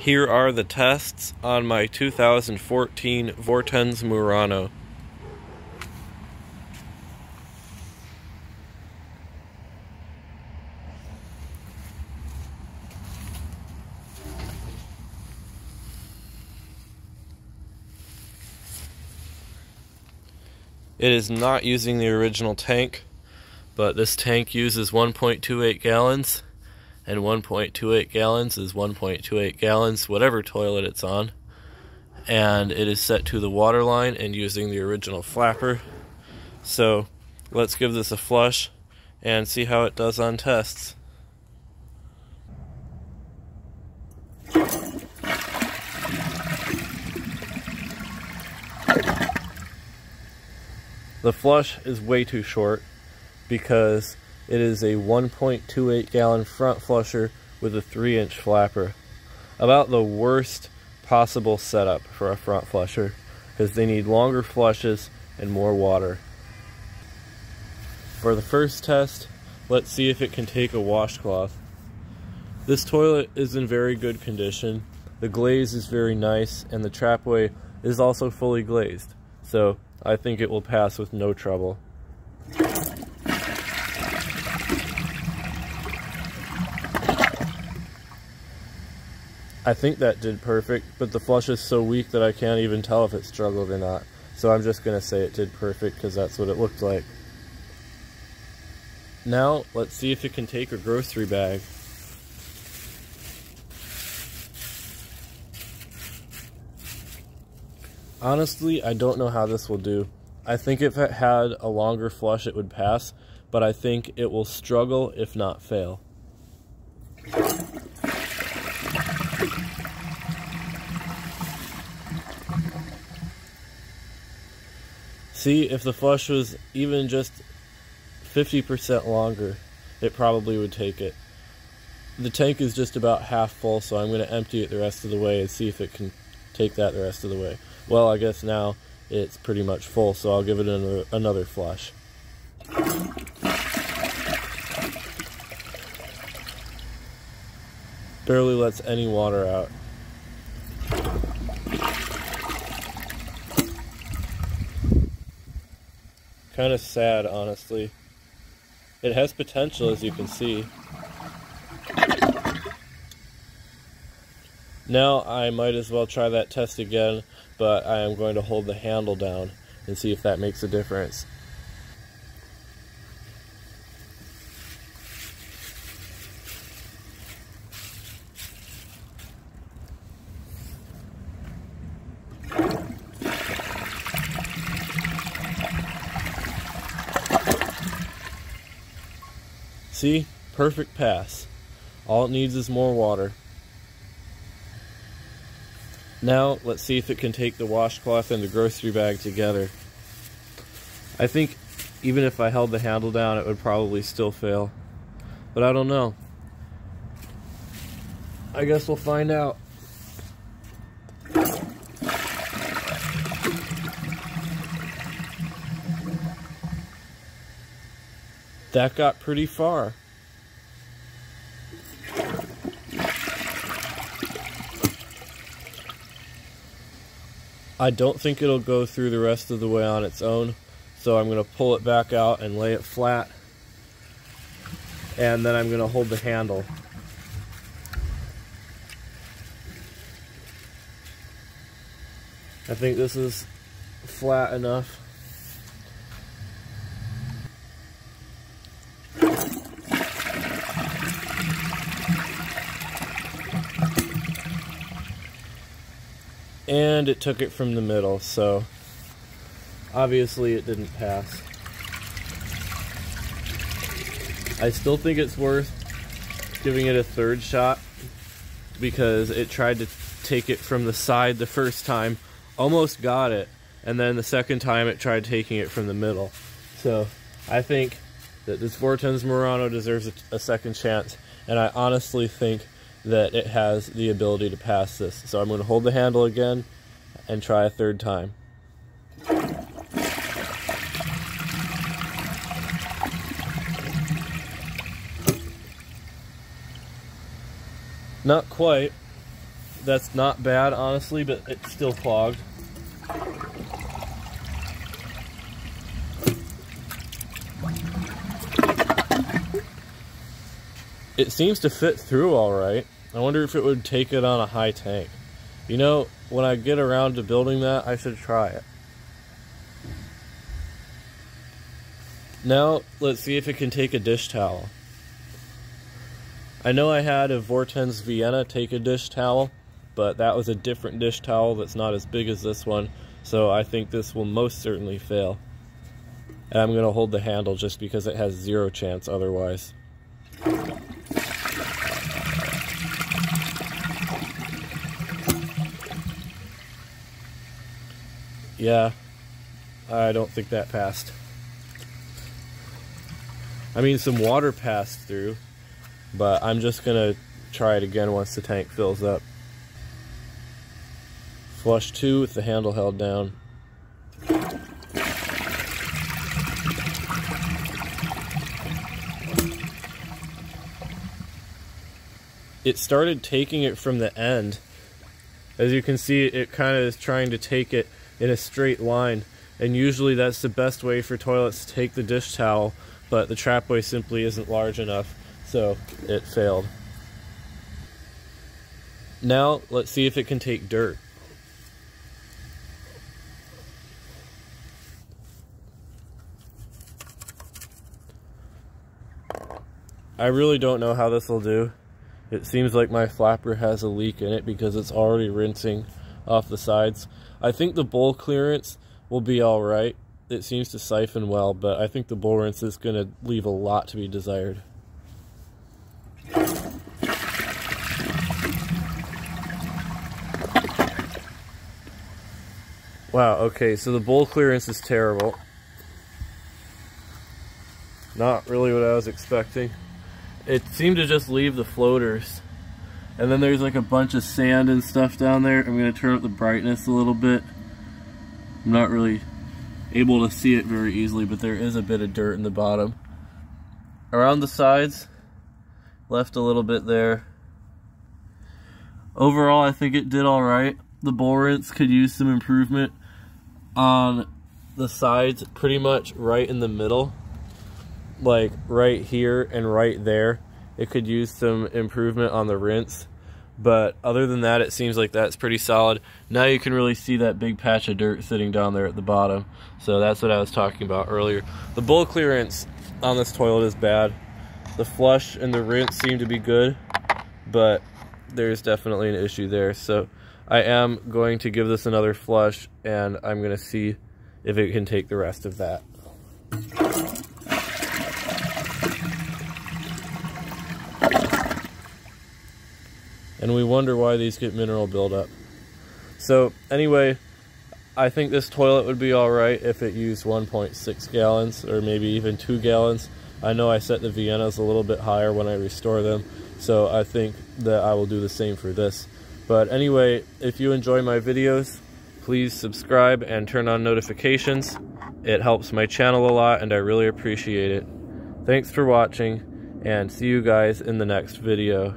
Here are the tests on my 2014 Vortens Murano. It is not using the original tank, but this tank uses 1.28 gallons, and 1.28 gallons is 1.28 gallons, whatever toilet it's on. And it is set to the water line and using the original flapper. So let's give this a flush and see how it does on tests. The flush is way too short because it is a 1.28 gallon front flusher with a 3-inch flapper. About the worst possible setup for a front flusher because they need longer flushes and more water. For the first test, let's see if it can take a washcloth. This toilet is in very good condition. The glaze is very nice and the trapway is also fully glazed. So I think it will pass with no trouble. I think that did perfect, but the flush is so weak that I can't even tell if it struggled or not. So I'm just going to say it did perfect because that's what it looked like. Now, let's see if it can take a grocery bag. Honestly, I don't know how this will do. I think if it had a longer flush it would pass, but I think it will struggle if not fail. See, if the flush was even just 50% longer, it probably would take it. The tank is just about half full, so I'm going to empty it the rest of the way and see if it can take that the rest of the way. Well, I guess now it's pretty much full, so I'll give it another flush. Barely lets any water out. Kind of sad, honestly. It has potential, as you can see. Now I might as well try that test again, but I am going to hold the handle down and see if that makes a difference. See? Perfect pass. All it needs is more water. Now, let's see if it can take the washcloth and the grocery bag together. I think even if I held the handle down, it would probably still fail. But I don't know. I guess we'll find out. That got pretty far. I don't think it'll go through the rest of the way on its own, so I'm going to pull it back out and lay it flat, and then I'm going to hold the handle. I think this is flat enough. And it took it from the middle, so obviously it didn't pass. I still think it's worth giving it a third shot because it tried to take it from the side the first time, almost got it, and then the second time it tried taking it from the middle. So I think that this Vortens Murano deserves a second chance, and I honestly think that it has the ability to pass this. So I'm going to hold the handle again and try a third time. Not quite. That's not bad, honestly, but it's still clogged. It seems to fit through all right. I wonder if it would take it on a high tank. You know, when I get around to building that, I should try it. Now, let's see if it can take a dish towel. I know I had a Vortens Vienna take a dish towel, but that was a different dish towel that's not as big as this one, so I think this will most certainly fail. And I'm going to hold the handle just because it has zero chance otherwise. Yeah, I don't think that passed. I mean, some water passed through, but I'm just gonna try it again once the tank fills up. Flush 2 with the handle held down. It started taking it from the end. As you can see, it kind of is trying to take it in a straight line, and usually that's the best way for toilets to take the dish towel, but the trapway simply isn't large enough, so it failed. Now let's see if it can take dirt. I really don't know how this will do. It seems like my flapper has a leak in it because it's already rinsing off the sides. I think the bowl clearance will be alright. It seems to siphon well, but I think the bowl rinse is going to leave a lot to be desired. Wow, okay, so the bowl clearance is terrible. Not really what I was expecting. It seemed to just leave the floaters. And then there's like a bunch of sand and stuff down there. I'm going to turn up the brightness a little bit. I'm not really able to see it very easily, but there is a bit of dirt in the bottom. Around the sides, left a little bit there. Overall, I think it did alright. The bowl rinse could use some improvement on the sides, pretty much right in the middle. Like right here and right there. It could use some improvement on the rinse, but other than that, it seems like that's pretty solid. Now you can really see that big patch of dirt sitting down there at the bottom, so that's what I was talking about earlier. The bowl clearance on this toilet is bad. The flush and the rinse seem to be good, but there's definitely an issue there, so I am going to give this another flush, and I'm going to see if it can take the rest of that. And we wonder why these get mineral buildup. So anyway, I think this toilet would be alright if it used 1.6 gallons or maybe even 2 gallons. I know I set the Viennas a little bit higher when I restore them, so I think that I will do the same for this. But anyway, if you enjoy my videos, please subscribe and turn on notifications. It helps my channel a lot and I really appreciate it. Thanks for watching, and see you guys in the next video.